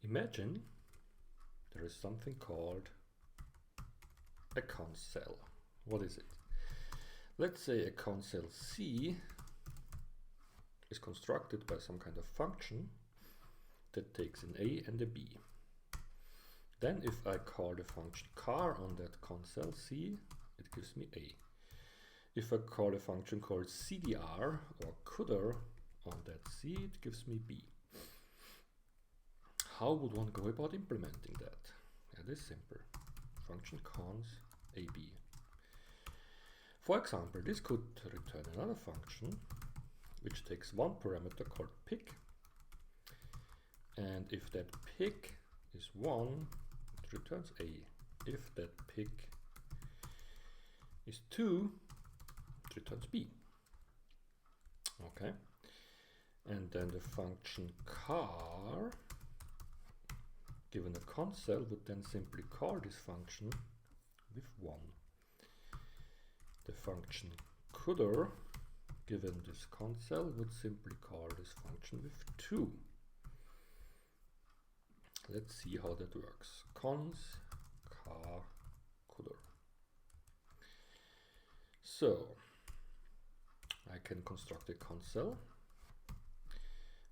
Imagine there is something called a const cell. What is it? Let's say a const cell C is constructed by some kind of function that takes an A and a B. Then if I call the function car on that const cell C, it gives me A. If I call a function called CDR or CUDR on that C, it gives me B. How would one go about implementing that? It is simple. Function const AB. For example, this could return another function which takes one parameter called pick, and if that pick is 1, it returns A. If that pick is 2, it returns B. Okay, and then the function car given a const cell would then simply call this function with 1. The function CUDR given this const cell would simply call this function with 2. Let's see how that works. Const car CUDR. So I can construct a const cell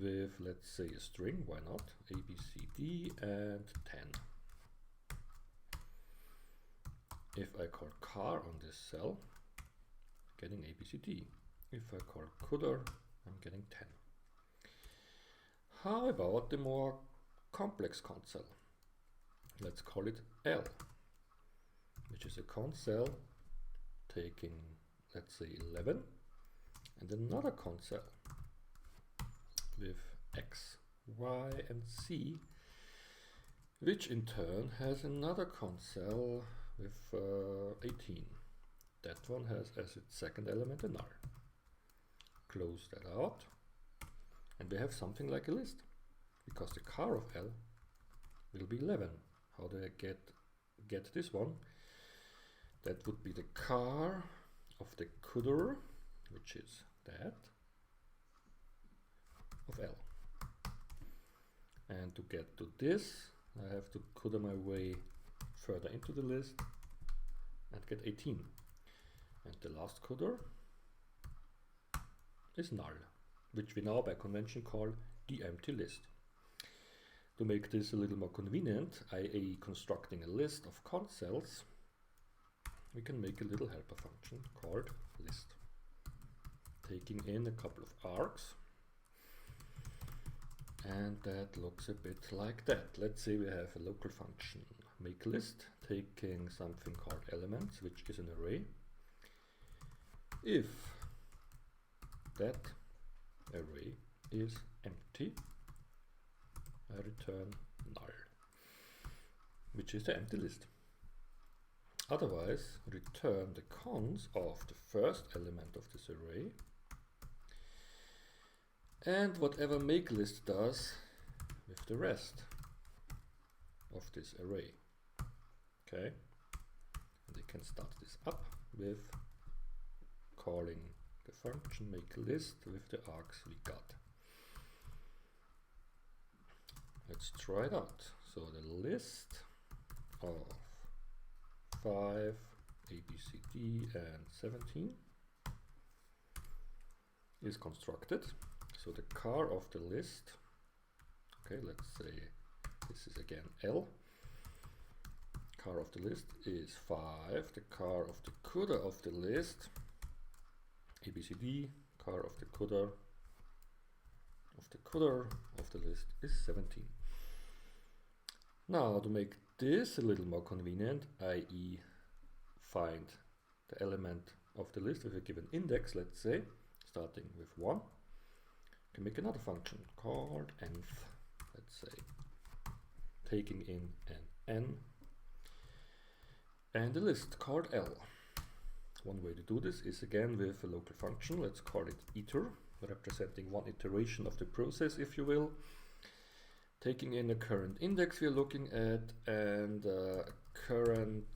with, let's say, a string, why not, A, B, C, D and 10. If I call car on this cell, I'm getting A, B, C, D. If I call CUDR, I'm getting 10. How about the more complex const cell? Let's call it L, which is a const cell taking, let's say, 11 and another const cell with X, Y and Z, which in turn has another const cell with 18. That one has as its second element a null. Close that out and we have something like a list, because the car of L will be 11. How do I get this one? That would be the car of the CUDR, which is that of L. And to get to this, I have to CUDR my way further into the list and get 18. And the last CUDR is null, which we now by convention call the empty list. To make this a little more convenient, i.e. constructing a list of const cells, we can make a little helper function called list, taking in a couple of args, and that looks a bit like that. Let's say we have a local function make list taking something called elements, which is an array. If that array is empty, I return null, which is the empty list. Otherwise, return the cons of the first element of this array and whatever make list does with the rest of this array. Okay, and we can start this up with calling the function make list with the args we got. Let's try it out. So the list of 5, A, B, C, D and 17 is constructed. So the car of the list, okay, let's say this is again L. Car of the list is 5. The car of the CUDR of the list, A, B, C, D, car of the CUDR of the list is 17. Now to make this a little more convenient, i.e. find the element of the list with a given index, let's say, starting with 1, can make another function called nth, let's say, taking in an n and a list called L. One way to do this is again with a local function. Let's call it iter, representing one iteration of the process, if you will, taking in a current index we are looking at and a current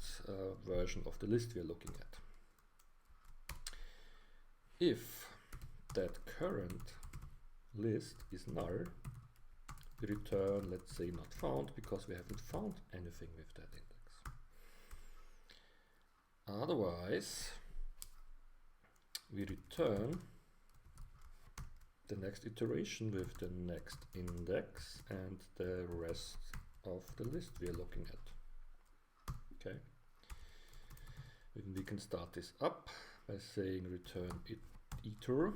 version of the list we are looking at. If that current list is null, we return, let's say, not found, because we haven't found anything with that index. Otherwise, we return the next iteration with the next index and the rest of the list we are looking at. Okay. And we can start this up by saying return iter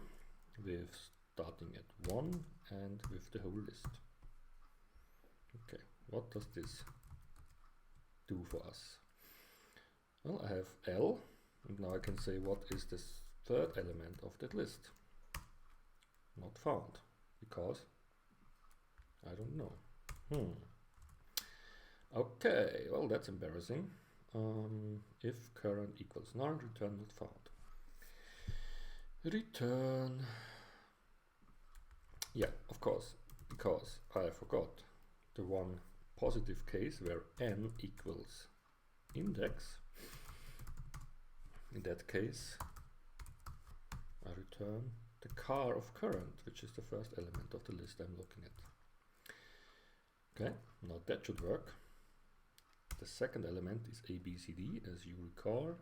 with starting at 1 and with the whole list. Okay, what does this do for us? Well, I have L, and now I can say what is the third element of that list. Not found, because I don't know. Okay, well, that's embarrassing. If current equals null, return not found. Return, yeah, of course, because I forgot the one positive case where n equals index. In that case, I return the car of current, which is the first element of the list I'm looking at. Okay, now that should work. The second element is ABCD, as you recall.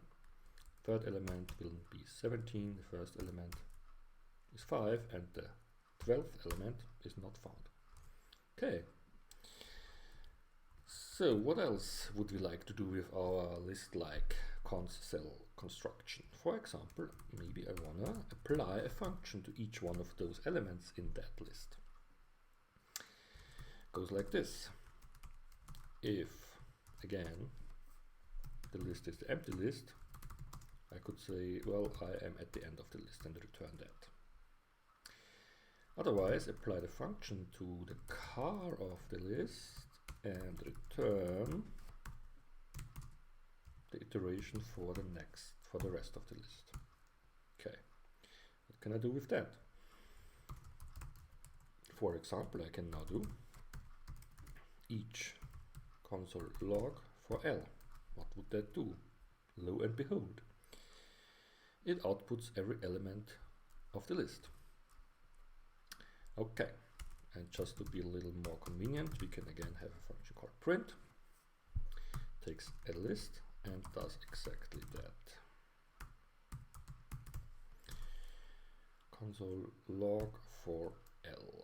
Third element will be 17, the first element is 5, and the 12th element is not found. Okay. So what else would we like to do with our list-like cons cell construction? For example, maybe I wanna apply a function to each one of those elements in that list. Goes like this. If, again, the list is the empty list, I could say, well, I am at the end of the list and return that. Otherwise, apply the function to the car of the list and return the iteration for the rest of the list. Okay, what can I do with that? For example, I can now do each console log for L. What would that do? Lo and behold, it outputs every element of the list. Okay, and just to be a little more convenient, we can again have a function called print. Takes a list and does exactly that. Console log for L.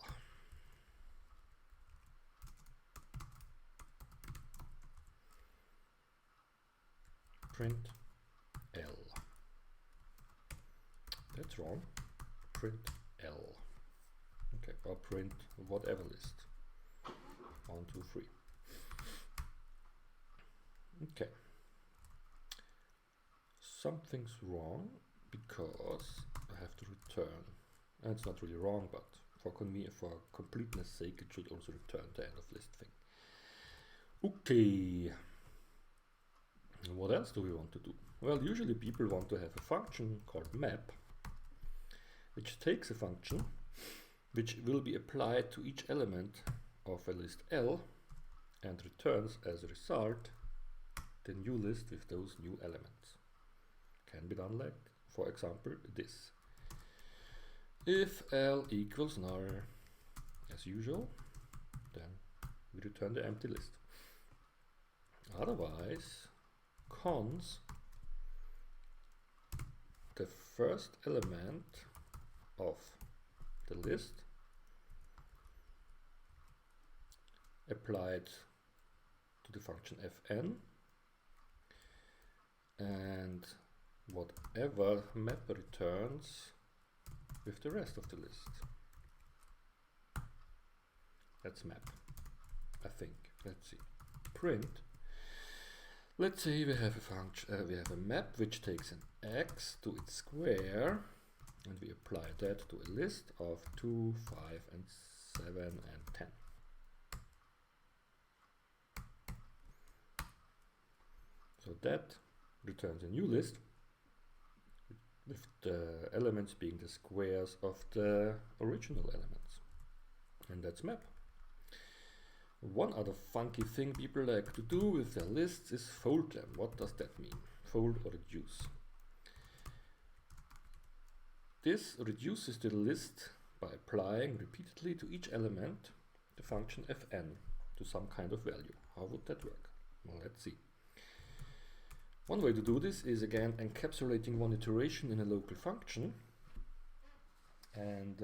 Print L. That's wrong. Print L. Okay, or print whatever list. 1, 2, 3. Okay. Something's wrong because I have to return. And it's not really wrong, but for completeness sake, it should also return the end of list thing. Okay. What else do we want to do? Well, usually people want to have a function called map, which takes a function which will be applied to each element of a list L and returns as a result the new list with those new elements. Can be done like, for example, this. If L equals null, as usual, then we return the empty list. Otherwise, cons the first element of the list applied to the function fn, and whatever map returns with the rest of the list. That's map, I think. Let's see. Print. Let's say we have a function, we have a map which takes an x to its square, and we apply that to a list of 2, 5, and 7, and 10. So that returns a new list with the elements being the squares of the original elements. And that's map. One other funky thing people like to do with their lists is fold them. What does that mean? Fold or reduce. This reduces the list by applying repeatedly to each element the function fn to some kind of value. How would that work? Well, let's see. One way to do this is again encapsulating one iteration in a local function, and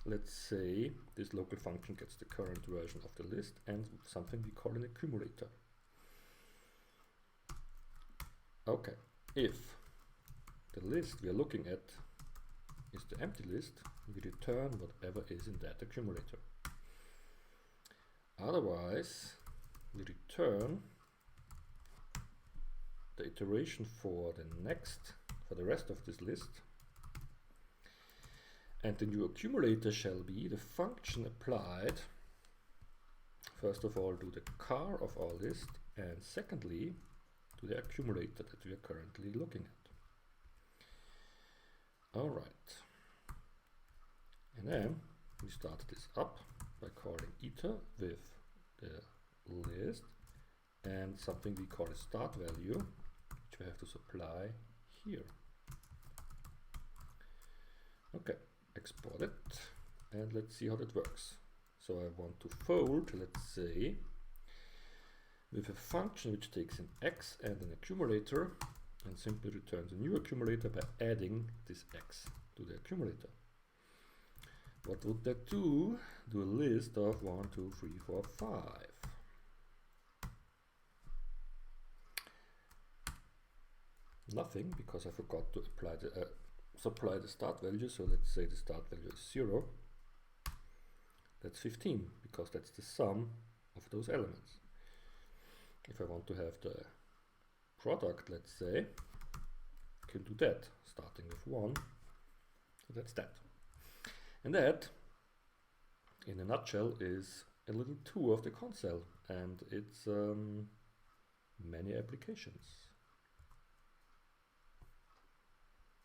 let's say this local function gets the current version of the list and something we call an accumulator. Okay, if the list we are looking at is the empty list, we return whatever is in that accumulator. Otherwise, we return the iteration for the rest of this list, and the new accumulator shall be the function applied first of all to the car of our list, and secondly to the accumulator that we are currently looking at. Alright, and then we start this up by calling iter with the list and something we call a start value, which we have to supply here. Okay, export it, and let's see how that works. So I want to fold, let's say, with a function which takes an x and an accumulator and simply returns a new accumulator by adding this x to the accumulator. What would that do? Do a list of 1, 2, 3, 4, 5. Nothing, because I forgot to apply the supply the start value. So let's say the start value is 0. That's 15, because that's the sum of those elements. If I want to have the product, let's say, I can do that, starting with 1. So that's that. And that, in a nutshell, is a little tour of the console and its many applications.